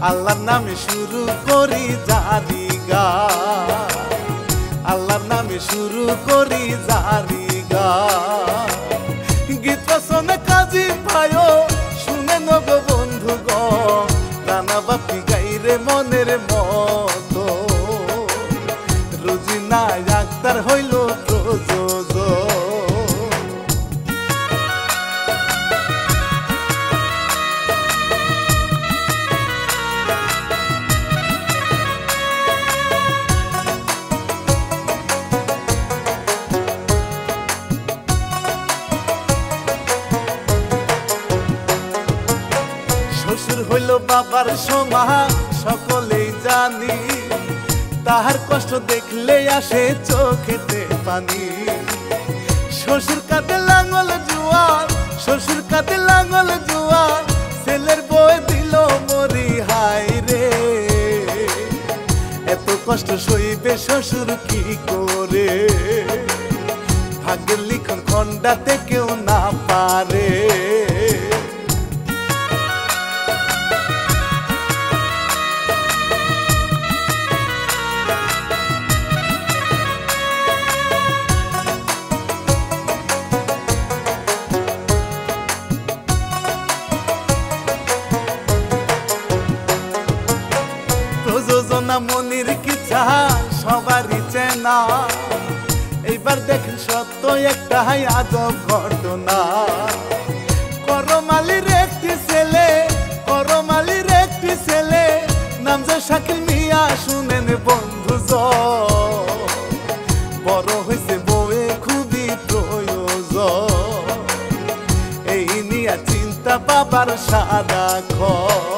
আল্লাহর নামে শুরু করি জারি গান, আল্লাহর নামে শুরু করি জারি গান। গীত রচনা কাজী ভাইও শুনে নব বন্ধুগণ, রানা বাপি গাইরে মনের মতো, রোজিনা আক্তার হইল প্রযোজক। শ্বশুর হইল বাবার সমান সকলেই জানি, তাহার কষ্ট দেখলে আসে চোখেতে পানি। শ্বশুর কাঁধে লাঙল জোয়ার, শ্বশুর কাঁধে লাঙল জোয়ার, ছেলের বই দিল মরি হাই রে। এত কষ্ট সইবে শ্বশুর কি করে, ভাগ্যের লিখন খন্ডাতে কেউ না পারে। প্রযোজনা মনির কি চাহা সবারই চেনা, এইবার দেখেন সত্য একটা আজব ঘটনা। করমালির একটি ছেলে, করমালির একটি ছেলে, নাম যে শাকিল মিয়া, শুনেন বন্ধুজন, বড় হয়েছে বউয়ে খুবই প্রয়োজন। এই নিয়া চিন্তা বাবার সাদা ঘর।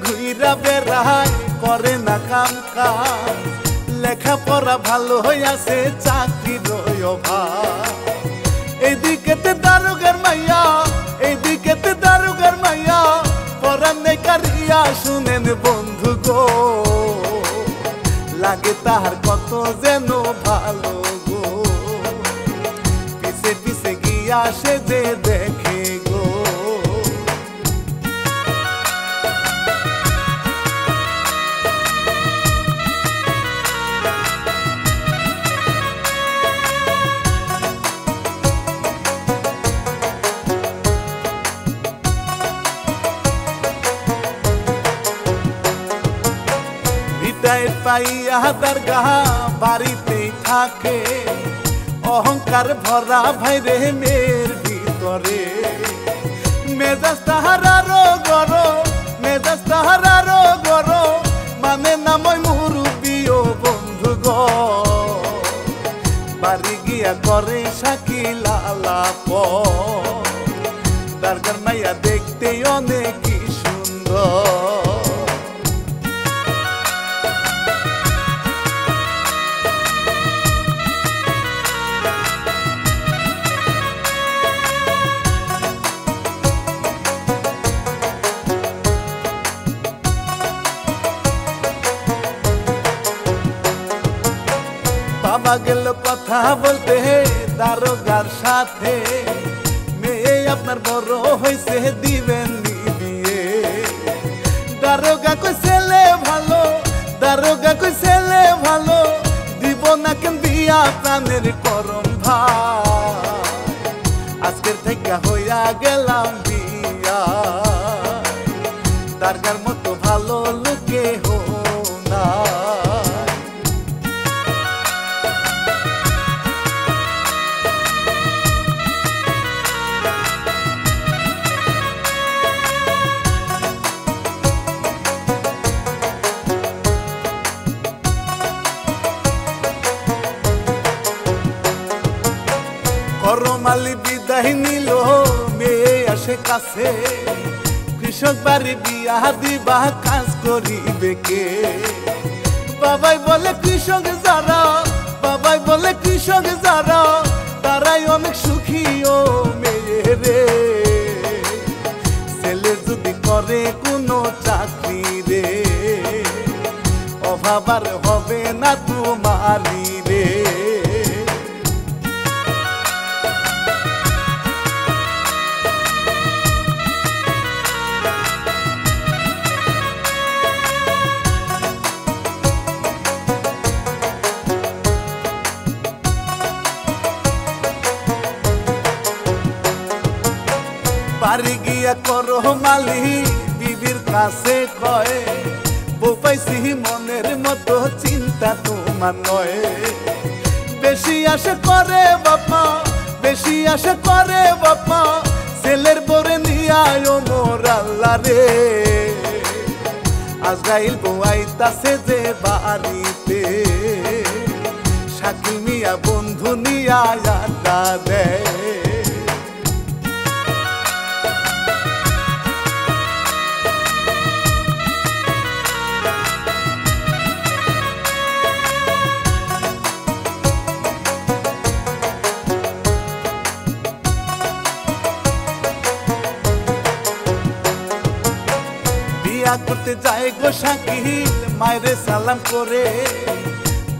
ঘুইরা বেড়ায় করে না কাম কাজ, লেখাপড়া ভালো হইয়াছে চাকরির অভাব। এইদিকেতে দারোগার মাইয়া, এইদিকেতে দারোগার মাইয়া, পড়ার নেই কারিয়া, শুনেন বন্ধু গো, লাগে তাহার কত যেন ভালো গো, পিছে পিছে গিয়া সে যে দেখে গো। পাইয়া দরগাহ বাড়িতে থাকে, অহংকার ভরা ভাইরে মেয়ের ভিতরে, মেজাজ তাহার আরো গরম, মেজাজ তাহার আরো গরম, মানে নামই মুরুব্বি ও বন্ধুগণ, বাড়ি গিয়া করে শাকিল আলাপ, দরগার মাইয়া দেখতে অনেক সুন্দর। বাবা গেল কথা বলতে দারোগার সাথে, মেয়ে আপনার বড় হয়েছে দিবেন বিয়ে। দারোগা কই ছেলে ভালো, দারোগা কই ছেলে ভালো, দিব না কেন বিয়া প্রাণের করম ভাই, আজকের থেকে হইয়া গেলাম বিয়া। দারোগার মতো ভালো লোকে হো না। করমালি বিদায় নিল, মেয়ে আসে কাছে, কৃষক বাড়ি বিয়া দিবা কাজ করিবে কে। বাবাই বলে কৃষক যারা, বাবাই বলে কৃষক যারা, তারাই অনেক সুখী ও মেয়ে রে ছেলে যদি করে কোনো চাকরি রে অভাব আর হবে না তোমারি রে বাড়ি গিয়া করো মালি বিবির কাছে কয় বউ পাইছি মনের মতো চিন্তা তোমার নয় বেশি আশা করে বাপা বেশি আশা করে বাপা ছেলের বরে নিয়ায় মোর আল্লাহ রে আজরাইল বউ আইতাছে যে বাড়িতে শাকিল মিয়া বন্ধু নিয়া আড্ডা দেয় করতে যায় গো শাকিল মায়েরে সালাম করে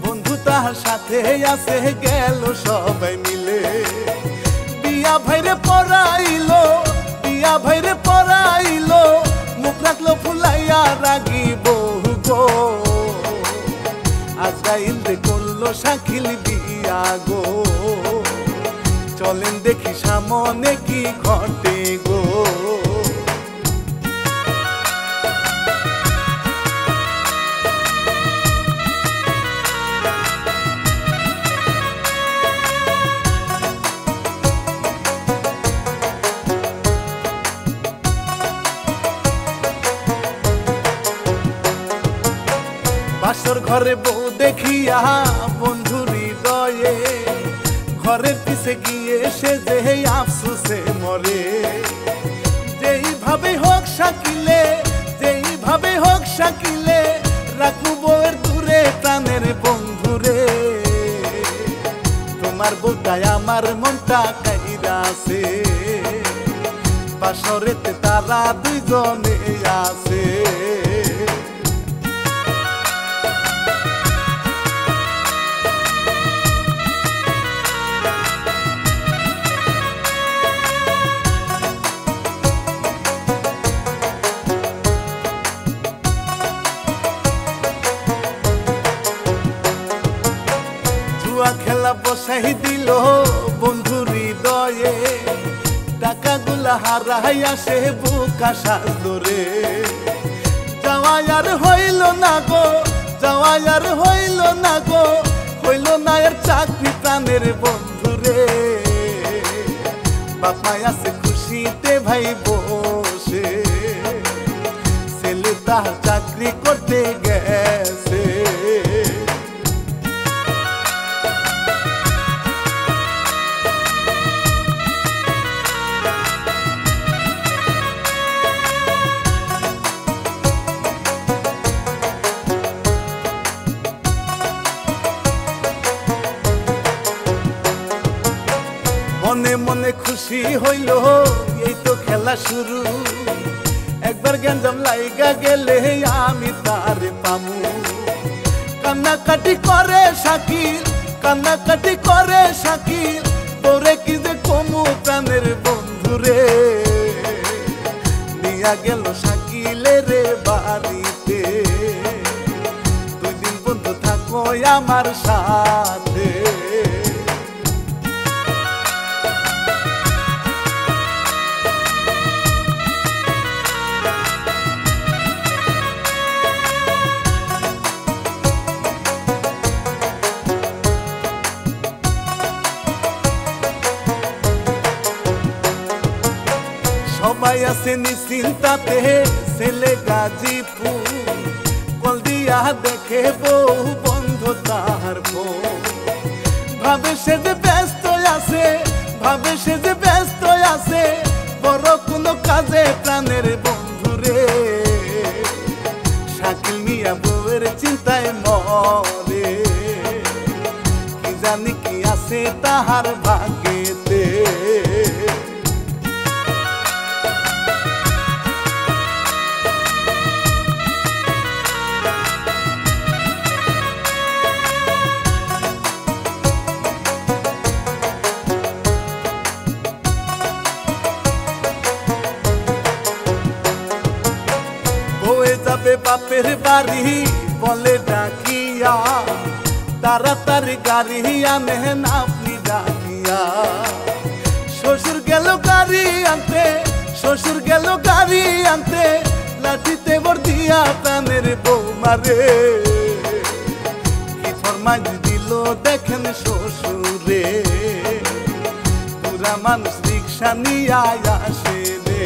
বন্ধু তাহার সাথে আছে গেল সবাই মিলে বিয়া ভাইরে পড়াইলো মুখ রাখলো ফুলাইয়া রাগি বহু গো আজরাইল রে করলো শাকিল বিয়া গো চলেন দেখি সামনে কি ঘটে গো বাসর ঘরে বউ দেখিয়া বন্ধুর হৃদয়ে ঘরের পিছে গিয়ে সে যে আফসোসে মরে যেইভাবে হোক শাকিলে রাখবো বউয়ের দূরে প্রাণের বন্ধুরে তোমার বউটাই আমার মনটা কাইরাছে বাসরেতে তারা দুইজনে আছে খেলা বসাই দিল বন্ধুর হৃদয়ে টাকাগুলা হারাইয়া সে বুকা সাজলো রে যাওয়াই আর হইল না গো হইল না এর চাকরি প্রাণের বন্ধুরে বাপাই আছে খুশিতে ভাই বসে ছেলে তাহার চাকরি করতে গেছে মনে মনে খুশি হইল এই তো খেলা শুরু একবার গেঞ্জাম লাইগা গেলে আমি তারে পামু কান্নাকাটি করে শাকিল তোরে কি যে কমু প্রাণের বন্ধুরে নিয়া গেল শাকিলের বাড়িতে 2 দিন বন্ধু থাকো আমার সাথে সবাই আছে নিশ্চিন্তাতে ছেলে গাজীপুর কল দিয়া দেখে বউ বন্ধ তাহার ফোন ভাবে সে যে ব্যস্ত আছে বড় কোনো কাজে প্রাণের বন্ধুরে শাকিল মিয়া বউয়ের চিন্তায় মরে কি জানি কি আছে তাহার ভাগ্যেতে বলে বাপের বাড়ি বলে ডাকিয়া তাড়াতাড়ি গাড়ি আনেন আপনি ডাকিয়া শ্বশুর গেল গাড়ি আনতে শ্বশুর গেল গাড়ি আনতে লাঠিতে বর দিয়া প্রাণের বৌমারে কি ফরমাইশ দিল দেখেন শ্বশুরে পুরা মানুষ রিক্সা নিয়ে আসে রে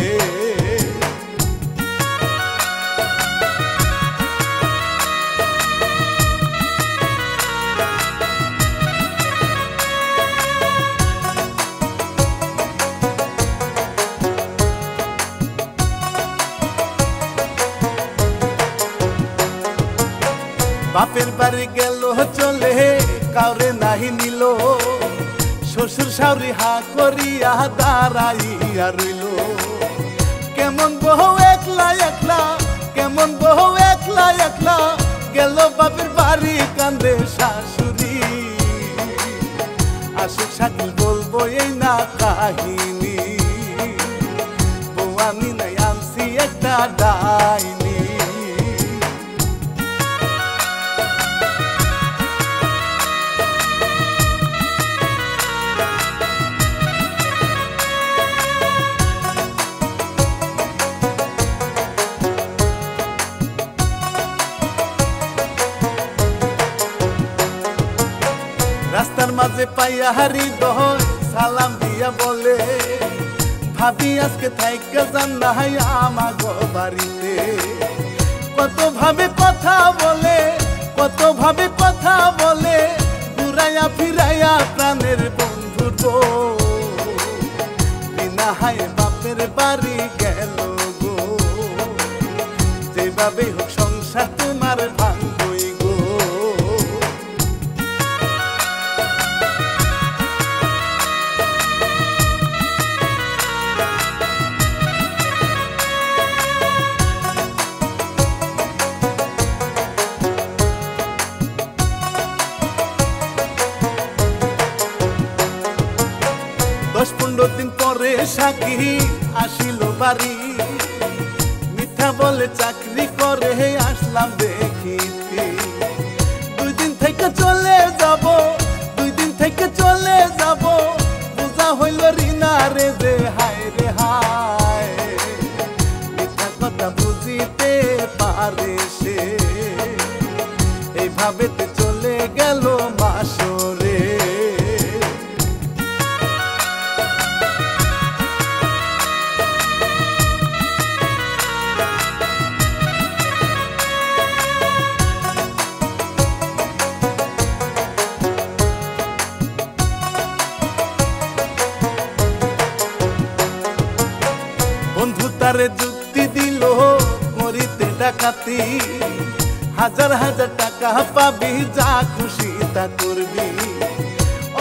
বাপের বাড়ি গেল চলে কাউরে নাহি নিল শ্বশুর শাশুড়ি হা করিয়া দাঁড়াইয়া রইল কেমন বহু একলা একলা কেমন বহু একলা একলা গেল বাপের বাড়ি কান্দে শাশুড়ি আশিক শাকিল বলবো এই না কাহিনী বউ আমি নাই আনছি একটা ডাইনি রাস্তার মাঝে পাইয়া হারি দহয় সালাম দিয়া বলে ভাবি আজকে থাইকা যান না আমাগো বাড়িতে কত ভাবে কথা বলে কত ভাবে কথা বলে ঘুরাইয়া ফিরাইয়া প্রাণের বন্ধুর বিনা হায় বাপের বাড়ি গেল গো যেভাবে হোক সংসার তোমার ভাঙবই গো 10-15 দিন পরে সাকি আসিল বাড়ি মিথ্যা বলে চাকরি করে আসলাম দেখিতে 2 দিন থেকে চলে যাব 2 দিন থেকে চলে যাব বুঝা হইল রিনা রে যে হায় রে হায় মিথ্যা কথা বুঝিতে পারে সে এইভাবে চলে গেল মাসরে বন্ধু তারে যুক্তি দিল করিতে ডাকাতি হাজার হাজার টাকা পাবি যা খুশি তা করবি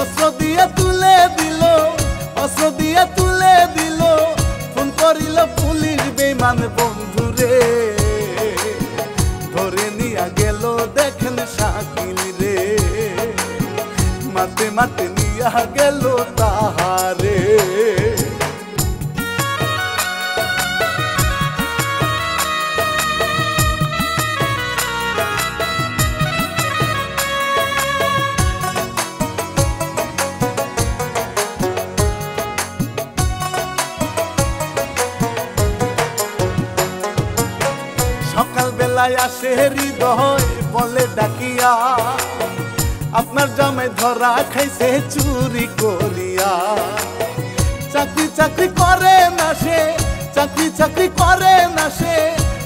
অস্ত্র দিয়ে তুলে দিল অস্ত্র দিয়ে তুলে দিল ফোন করিল পুলিশ বেঈমান বন্ধুরে ধরে নিয়া গেল দেখেন শাকিল রে মারতে মারতে নিয়া গেল তাহারে সকাল বেলায় আসে হৃদয় বলে ডাকিয়া আপনার জামাই ধরা খাইছে চুরি করিয়া চাকরি চাকরি করে না সে চাকরি চাকরি করে না সে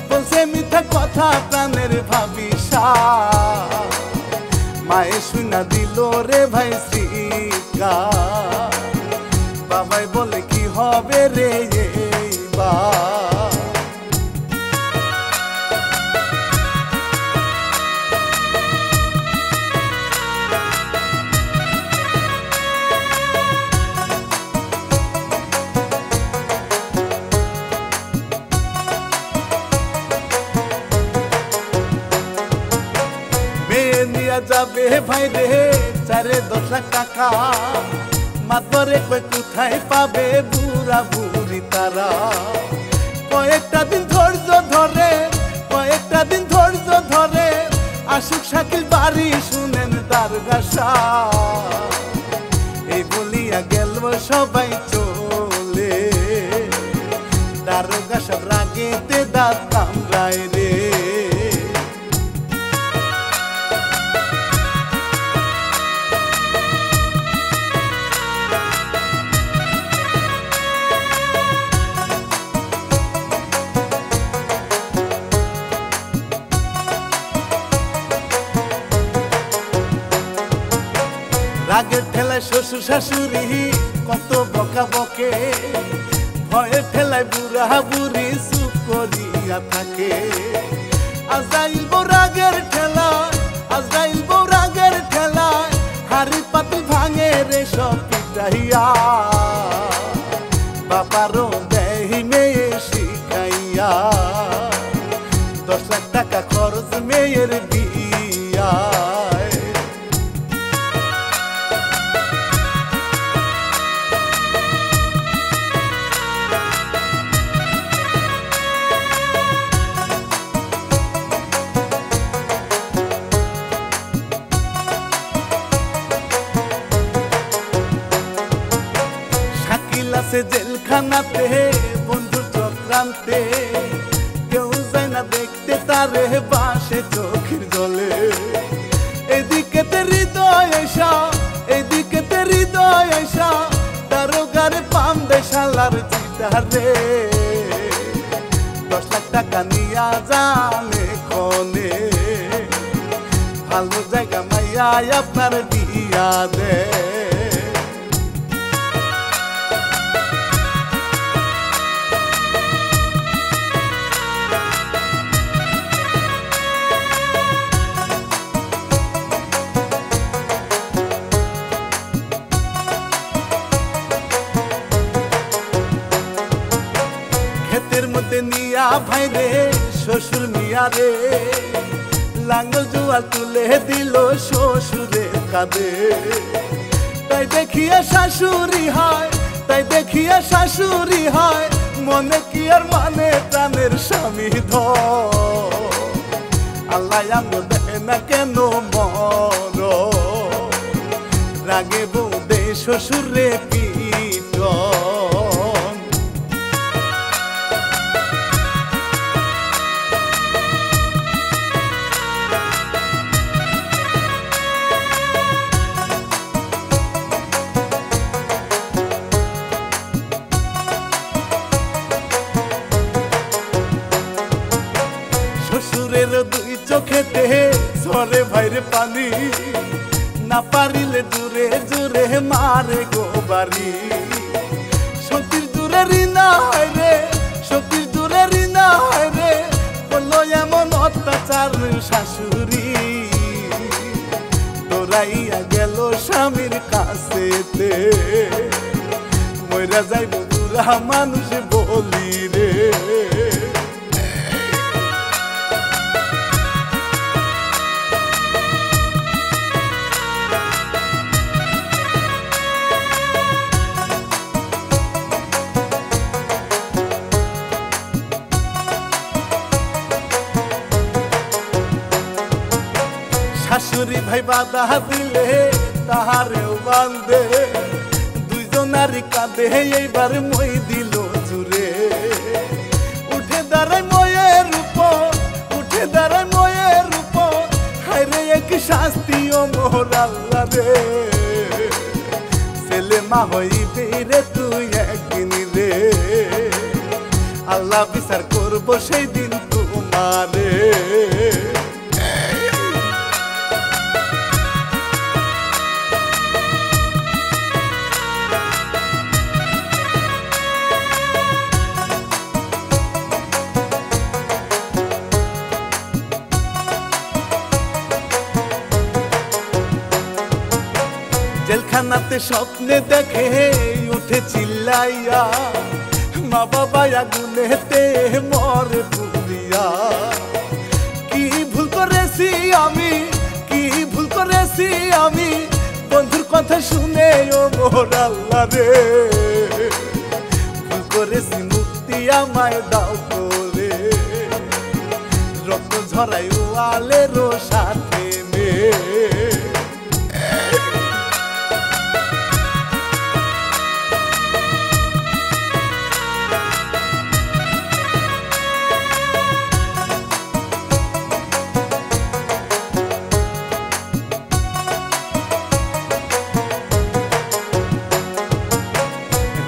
বলছে মিথ্যা কথা প্রাণের ভাবিসা মায়ে শুনা দিল রে ভাই শ্রীকা বাবাই বলে কি হবে রে এইবার যাবে ভাই রে 4-10 লাখ টাকা মাতবরে কই কোথায় পাবে বুড়া বুড়ি তারা কয়েকটা দিন ধৈর্য ধরে কয়েকটা দিন মাসুক শাকিল বাড়ি শুনেন দারগাসা এই বলিয়া গেল সবাই চলে দারোগা সব রাগেতে দাঁত কামড়ায় রে রাগের ঠেলায় শ্বশুর শাশুড়ি কত বকা বকে ভয়ের ঠেলায় বুড়া বুড়ি চুপ করিয়া থাকে আজরাইল বউ রাগের ঠেলায় আজরাইল বউ রাগের ঠেলায় হাড়ি পাতি ভাঙে রে সব পিটাইয়া বাবারও দেহি মেয়ে শিখাইয়া 10 লাখ টাকা খরচ মেয়ের বিয়া আছে জেলখানাতে বন্ধু চক্রান্তে কেউ যায় না দেখতে তারে বাসে চোখের জলে এদিকে তে হৃদয় এসা এদিকে তে হৃদয় এসা দারোগারে পাম দেশালার চিটারে 10 লাখ টাকা নিয়া জানে কোনে ভালো জায়গা মাইয়া আপনার দিয়া দে নিয়া ভাই রে শ্বশুর মিয়া রে লাঙ্গল জুয়াল তুলে দিল শ্বশুরে কাঁদে তাই দেখিয়া শাশুড়ি হয় তাই দেখিয়া শাশুড়ি হয় মনে কি আর মানে প্রাণের স্বামী ধর আল্লাহ আমগো দেয় না কেন মর রাগে বউ দে শ্বশুরে পিট শ্বশুরের দুই চোখেতে ঝরে ভাইরে পানি না পারিলে জুড়ে জুড়ে মারে গো বাড়ি সতীর দূরে রিনা হয় রে সতীর দূরে রিনা হয় রে বললো এমন অত্যাচার শাশুড়ি তোরাইয়া গেল স্বামীর কাছেতে মইরা যাইব বুড়া মানুষ বলি রে শাশুড়ি ভাই বাধা দিলে তাহারেও বান্ধে দুইজনারই কাঁধে এইবার মই দিল জুড়ে উঠে দাঁড়ায় ময়ের উপর উঠে দাঁড়ায় ময়ের উপর হায়রে এক শাস্তি ও মোর আল্লাহ রে ছেলে মা হইবি রে তুই একদিন রে আল্লাহ বিচার করবো সেই দিন তোমারে জেলখানাতে স্বপ্নে দেখে উঠে চিল্লাইয়া মা বাবা আগুনেতে মরে পুড়িয়া কি ভুল করেছি আমি কি ভুল করেছি আমি বন্ধুর কথা শুনে ও মোর আল্লাহ রে ভুল করেছি মুক্তি আমায় দাও করে রক্ত ঝরাই ওয়ালের সাথে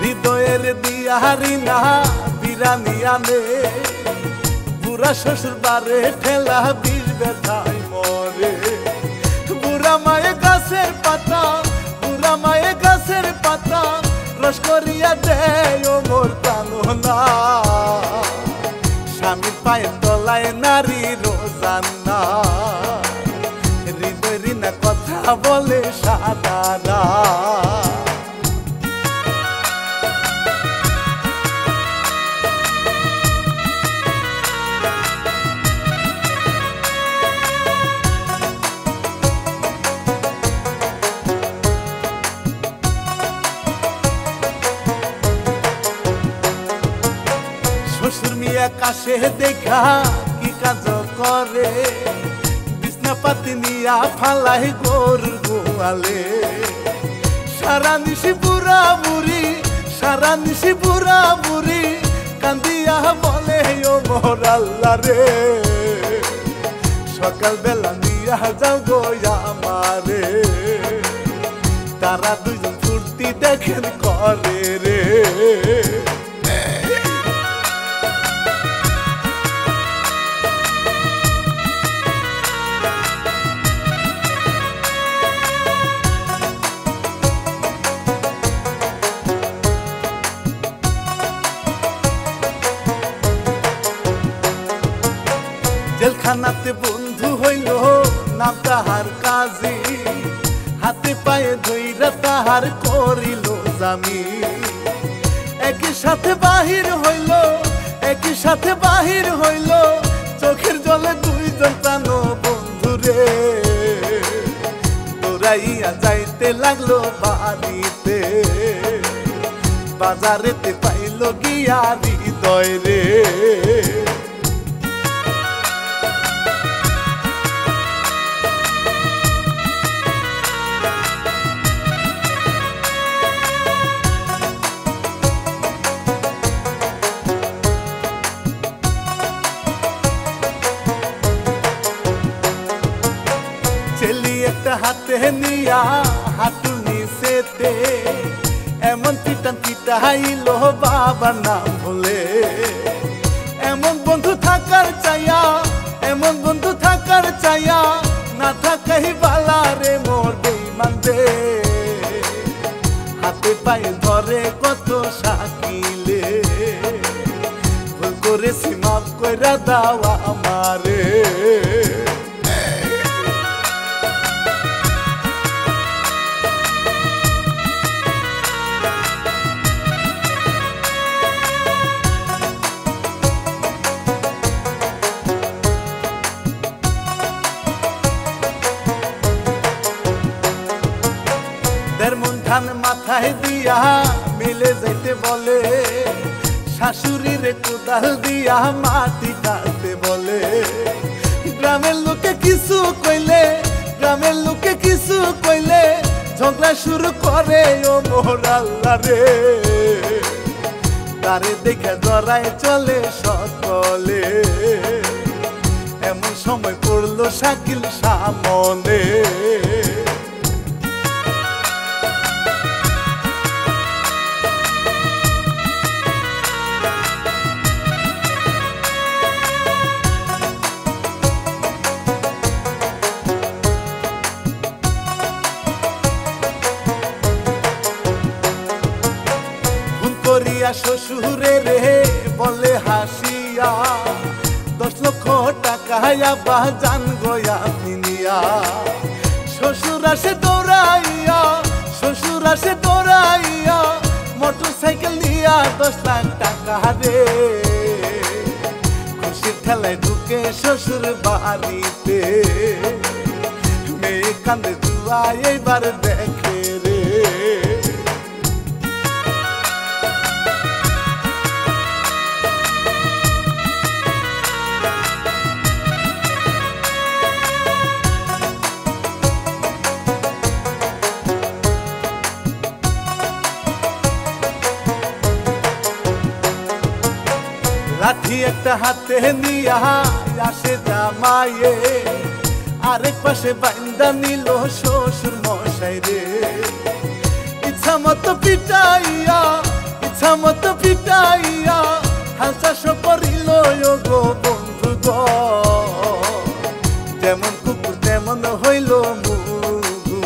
হৃদয়ের দিয়ারি না বিরানি আনে বুড়া শ্বশুর বারে ঠেলা বিষ ব্যথায় মরে বুড়া মায়ে গাছের পাতা বুড়া মায়ে গাছের পাতা রস করিয়া দেয় ও মোর কাননা স্বামীর পায়ের তলায় নারী রোজানা হৃদয় রিনা কথা বলে সাদারা শ্বশুর মিয়া কাছে দেখা কি কাজ করে বিছনা পাতি নিয়া ফালাই গরু গোয়ালে সারা নিশি বুড়া বুড়ি কান্দিয়া বলে ও মোর আল্লাহ রে সকাল বেলা নিয়া যাও গো আমারে তারা দুজন ফুর্তি দেখেন করে রে জেলখানাতে বন্ধু হইল নাম তাহার কাজী হাতে পায়ে ধইরা তাহার করিল জামি একই সাথে বাহির হইল চোখের জলে দুইজন প্রাণ বন্ধু রে দৌড়াইয়া যাইতে লাগলো বাড়িতে বাজারেতে পাইল গিয়া হৃদয় রে চেলি একটা হাতে নিয়া হাঁটু নিচেতে এমন পিটাইল বাবা নাম বলে এমন বন্ধু থাকার চাইয়া না থাকাই বালা রে মোর বেঈমান রে হাতে পায়ে ধরে কত শাকিলে ভুল করেছি মাফ কইরা দাও আমারে মন ধান মাথায় দিয়া মিলে যাইতে বলে শাশুড়ির কোদাল দিয়া মাটি কাটতে বলে গ্রামের লোকে কিছু কইলে ঝগড়া শুরু করে ও মোর আল্লাহ রে তারে দেখে জড়ায় চলে সকলে এমন সময় পড়লো শাকিল সামনে শ্বশুরে রে বলে হাসিয়া 10 লক্ষ টাকা আবার জান গয়া মিনিয়া শ্বশুর আসে দৌড়াইয়া মোটরসাইকেল নিয়া 10 লাখ টাকা রে খুশির ঠেলায় ঢুকে শ্বশুর বাড়িতে মেয়ে কান্দে জুয়া এইবার দেখে রে লাঠি একটা হাতে নিয়া আসে জামাইয়ে, আরেক পাশে বাইন্দা নিল শ্বশুর মশাই রে। ইচ্ছা মতো পিটাইয়া, ইচ্ছা মতো পিটাইয়া হাসাস করিল গো বন্ধু গো। যেমন কুকুর তেমন হইল মুগু,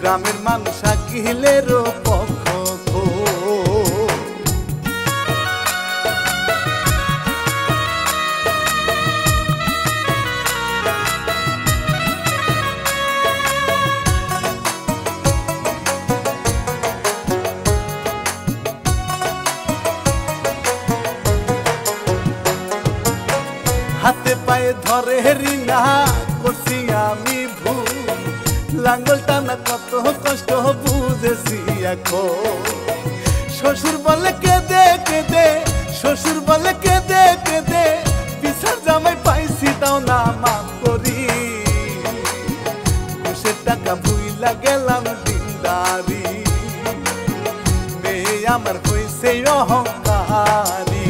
গ্রামের মানুষ আকিলের পক্ষ। হাতে পায়ে ধরে রিনা করছি আমি ভুল, লাঙ্গল টানা কত কষ্ট বুঝেছি এখন। শ্বশুর বলে কেঁদে কেঁদে, শ্বশুর বলে কেঁদে কেঁদে, বিচার জামাই পাইছি তাও না মাফ করি। ঘুষের টাকা ভুইলা গেলাম দিনদারি, মেয়ে আমার হইছে অহংকারী।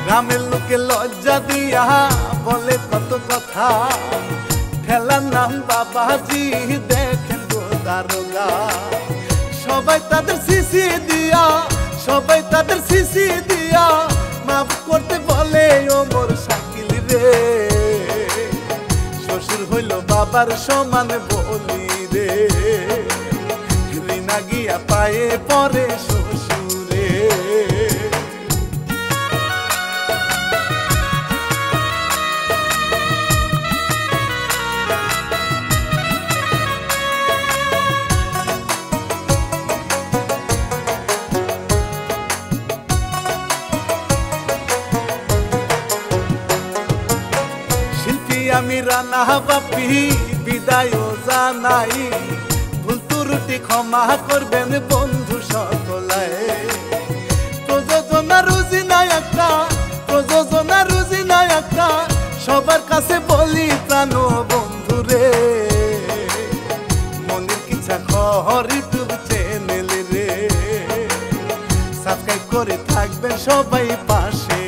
গ্রামের লোকে লজ্জা দিয়া বলে কত কথা, ঠেলার নাম বাবাজি দেখেন গো দারোগা। সবাই তাদের সিসি দিয়া, সবাই তাদের সিসি দিয়া মাফ করতে বলে ও মোর শাকিল রে। শ্বশুর হইল বাবার সমান বলি রে, রিনা গিয়া পায়ে পরে শ্বশুরে। আমি রানা বাপি বিদায় জানাই, ভুল ত্রুটি ক্ষমা করবেন বন্ধু সকলে। প্রযোজনা রুজি নায়কটা, প্রযোজনা রুজি নায়কটা সবার কাছে বলি প্রাণ বন্ধু রে। মনের কিচ্ছা খবর ইউটিউব চ্যানেল রে, সাবস্ক্রাইব করে থাকবেন সবাই পাশে।